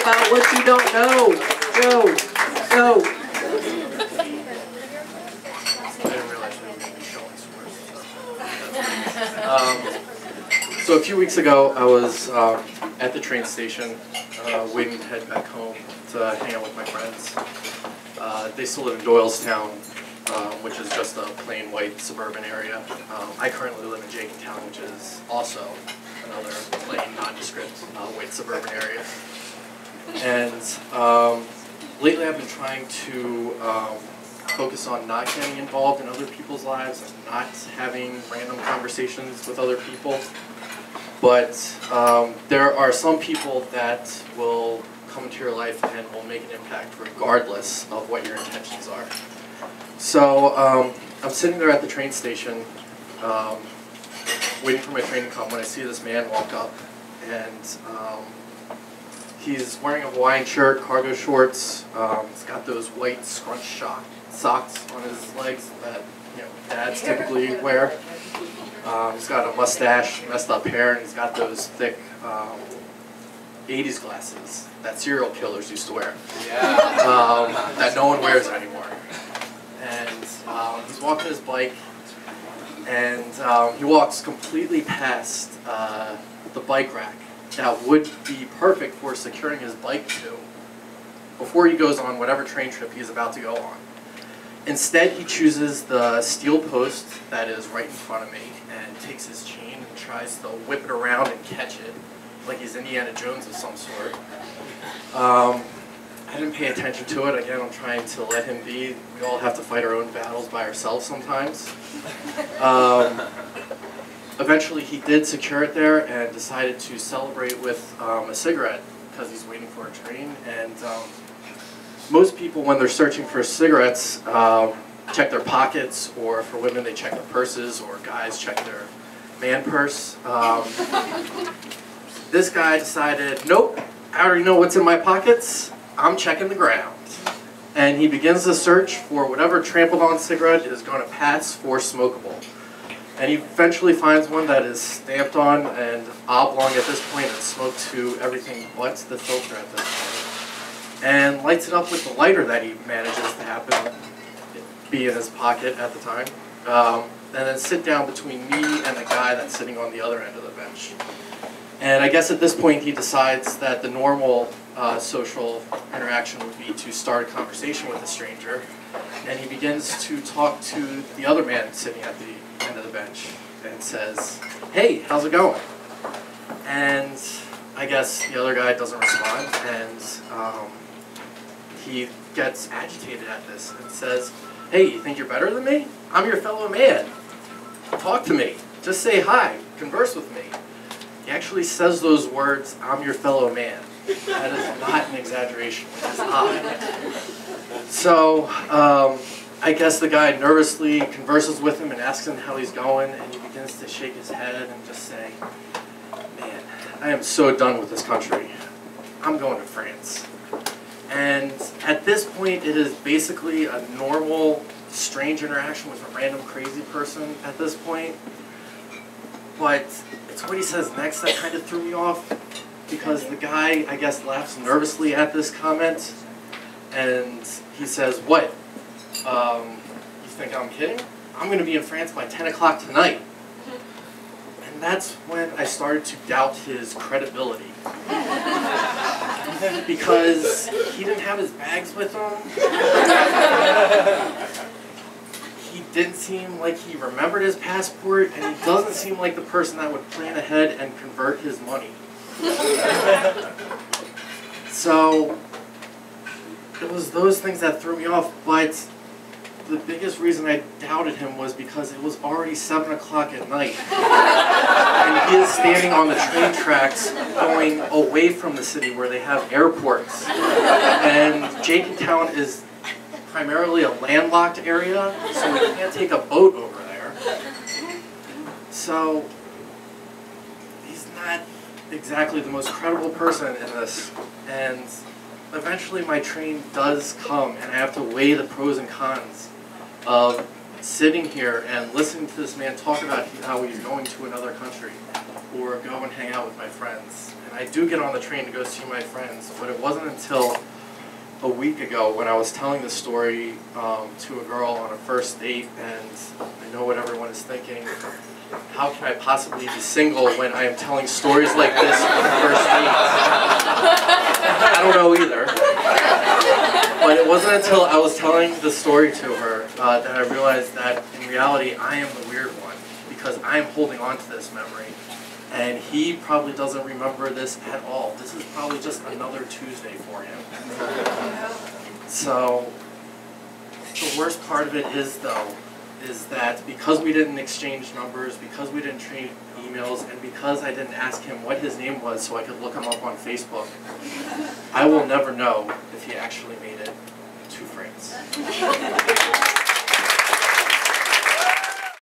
about what you don't know. Go. Go. So a few weeks ago, I was at the train station waiting to head back home to hang out with my friends. They still live in Doylestown, which is just a plain white suburban area. I currently live in Jenkintown, which is also another plain nondescript white suburban area. And lately I've been trying to focus on not getting involved in other people's lives and not having random conversations with other people. But there are some people that will come into your life and will make an impact regardless of what your intentions are. So I'm sitting there at the train station waiting for my train to come when I see this man walk up, and he's wearing a Hawaiian shirt, cargo shorts. He's got those white scrunch socks on his legs that dads typically wear. He's got a mustache, messed up hair, and he's got those thick 80s glasses that serial killers used to wear. Yeah. That no one wears anymore. And he's walking his bike, and he walks completely past the bike rack that would be perfect for securing his bike to before he goes on whatever train trip he's about to go on. Instead, he chooses the steel post that is right in front of me and takes his chain and tries to whip it around and catch it like he's Indiana Jones of some sort. I didn't pay attention to it. Again, I'm trying to let him be. We all have to fight our own battles by ourselves sometimes. Eventually, he did secure it there and decided to celebrate with a cigarette because he's waiting for a train. And most people, when they're searching for cigarettes, check their pockets, or for women, they check their purses, or guys check their man purse. This guy decided, nope, I already know what's in my pockets. I'm checking the ground. And he begins to search for whatever trampled on cigarette is going to pass for smokable. And he eventually finds one that is stamped on and oblong at this point and smoked to everything but the filter at this point. And lights it up with the lighter that he manages to happen be in his pocket at the time. And then sit down between me and the guy that's sitting on the other end of the bench. And I guess at this point he decides that the normal social interaction would be to start a conversation with a stranger. And he begins to talk to the other man sitting at the end of the bench and says, "Hey, how's it going?" And I guess the other guy doesn't respond, and he gets agitated at this and says, "Hey, you think you're better than me? I'm your fellow man. Talk to me. Just say hi. Converse with me." He actually says those words, "I'm your fellow man." That is not an exaggeration, which is odd. So I guess the guy nervously converses with him and asks him how he's going, and he begins to shake his head and just say, "Man, I am so done with this country. I'm going to France." And at this point, it is basically a normal, strange interaction with a random crazy person at this point. But it's what he says next that kind of threw me off, because the guy, I guess, laughs nervously at this comment. And he says, "What? You think I'm kidding? I'm going to be in France by 10 o'clock tonight." And that's when I started to doubt his credibility. Because he didn't have his bags with him. He didn't seem like he remembered his passport, and he doesn't seem like the person that would plan ahead and convert his money. So it was those things that threw me off, but the biggest reason I doubted him was because it was already 7 o'clock at night. And he is standing on the train tracks going away from the city where they have airports. And Jenkintown is primarily a landlocked area, so we can't take a boat over there. So he's not exactly the most credible person in this. And eventually my train does come, and I have to weigh the pros and cons of sitting here and listening to this man talk about how he's going to another country or go and hang out with my friends. And I do get on the train to go see my friends, but it wasn't until a week ago when I was telling the story to a girl on a first date, and I know what everyone is thinking. How can I possibly be single when I am telling stories like this on the first date? I don't know either. But it wasn't until I was telling the story to her that I realized that in reality I am the weird one, because I'm holding on to this memory. And he probably doesn't remember this at all. This is probably just another Tuesday for him. So the worst part of it is, though, is that because we didn't exchange numbers, because we didn't trade emails, and because I didn't ask him what his name was so I could look him up on Facebook, I will never know if he actually made it to France.